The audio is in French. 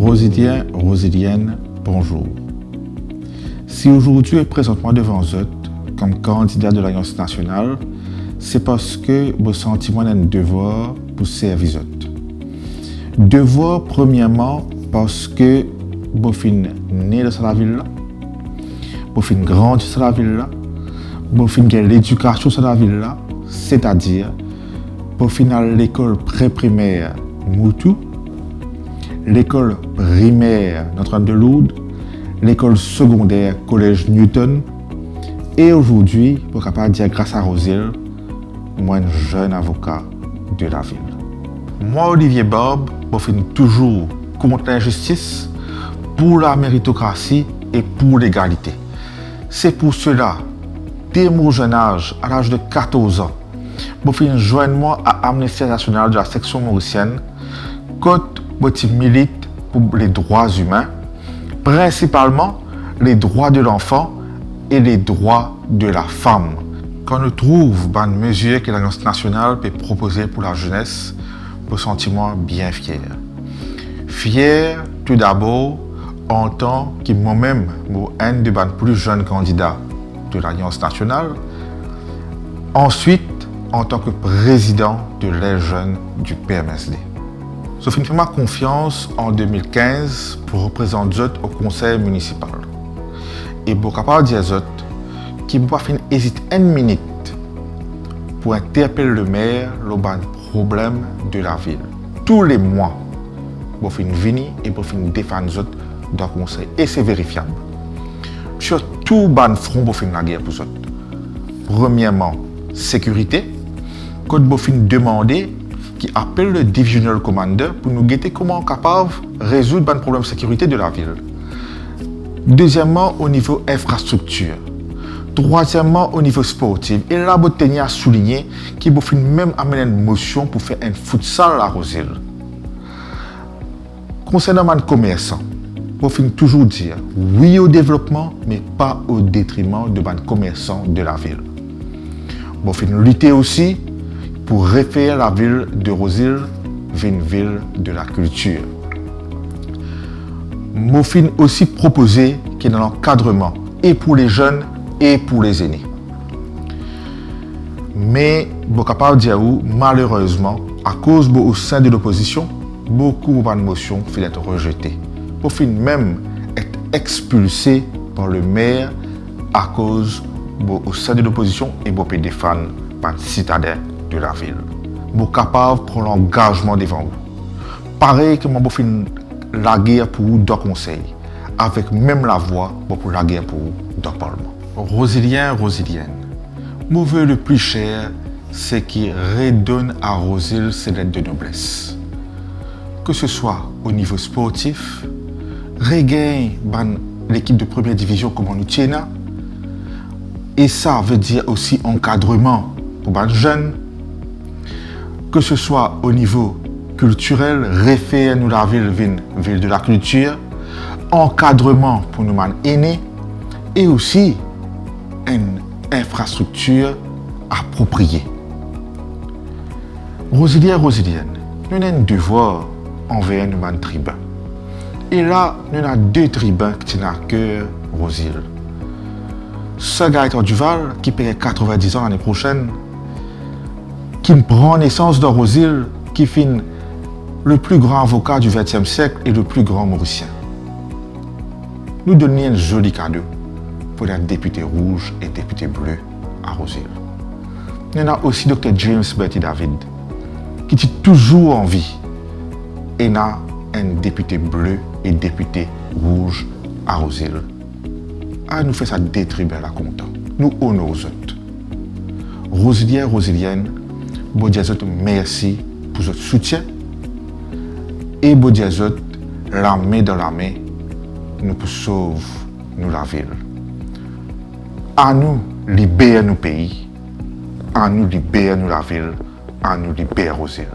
Rosiliens, Rosiliennes, bonjour. Si aujourd'hui et présentement devant vous comme candidat de l'Alliance nationale, c'est parce que vos sentiments ont un devoir pour servir vous. Devoir premièrement parce que vous êtes né dans cette ville-là, vous êtes grandi dans cette ville-là, vous êtes l'éducation dans cette ville-là, c'est-à-dire pour finir l'école pré-primaire Moutou, l'école primaire Notre-Dame de Lourdes, l'école secondaire Collège Newton, et aujourd'hui, pour capable dire grâce à Rosile, moi un jeune avocat de la ville. Moi, Olivier Barbe, je suis toujours contre l'injustice, pour la méritocratie et pour l'égalité. C'est pour cela, dès mon jeune âge, à l'âge de 14 ans, je suis joindre moi à Amnesty International de la section mauricienne, côté je milite pour les droits humains, principalement les droits de l'enfant et les droits de la femme. Quand on trouve une mesure que l'Alliance nationale peut proposer pour la jeunesse, je me sens bien fier. Fier tout d'abord en tant que moi-même, un des plus jeunes candidats de l'Alliance nationale. Ensuite, en tant que président de les jeunes du PMSD. Sophie fait ma confiance en 2015 pour représenter au conseil municipal. Et pour capable dire qui ne peut pas hésiter une minute pour interpeller le maire sur le problème de la ville. Tous les mois, pour venir et pour défendre dans le conseil. Et c'est vérifiable. Sur tout le front pour la guerre pour eux. Premièrement, sécurité. Quand vous demander qui appelle le divisional commander pour nous guetter comment capable de résoudre le problème de sécurité de la ville. Deuxièmement, au niveau infrastructure. Troisièmement, au niveau sportif. Et là, vous tenez à souligner qu'il faut même amener une motion pour faire un futsal à Rosile. Concernant les commerçants, il faut toujours dire oui au développement, mais pas au détriment de les commerçants de la ville. Il faut lutter aussi pour refaire la ville de Rosile vers une ville de la culture. Mofin aussi proposé qu'il y ait un encadrement et pour les jeunes et pour les aînés. Mais, je suis capable de dire malheureusement, à cause au sein de l'opposition, beaucoup de motions finissent être rejetées. Pour même être expulsés par le maire à cause au sein de l'opposition et pour défendre par les citadins de la ville. Vous êtes capable de prendre l'engagement devant vous. Pareil que moi, je fais la guerre pour vous dans le conseil, avec même la voix pour la guerre pour vous dans le Parlement. Rosiliens, Rosiliennes, mon vœu le plus cher, c'est qu'il redonne à Rosile ses lettres de noblesse. Que ce soit au niveau sportif, regagne l'équipe de première division comme on tient, et ça veut dire aussi encadrement pour les jeunes, que ce soit au niveau culturel, refaire nous la ville de la culture, encadrement pour nous aînés et aussi une infrastructure appropriée. Rosiliens, Rosiliennes, nous avons un devoir envers nous tribuns. Et là, nous avons deux tribuns qui tiennent à cœur Rosile. Sir Gaëtan Duval, qui paierait 90 ans l'année prochaine, qui prend naissance dans Rosile, qui finit le plus grand avocat du XXe siècle et le plus grand mauricien. Nous donnons un joli cadeau pour les députés rouges et députés bleus à Rosile. Il y en a aussi Dr James Bertie David, qui est toujours en vie, et il y a un député bleu et député rouge à Rosile. Ah, nous faisons ça des tribunaux là content. Nous honorons les autres. Rosiliens, Rosiliennes, bon Dieu, merci pour votre soutien. Et bon Dieu, la main dans la main, nous pour sauver nous la ville. À nous libérer nos pays, à nous libérer nous la ville, à nous libérer Rosile.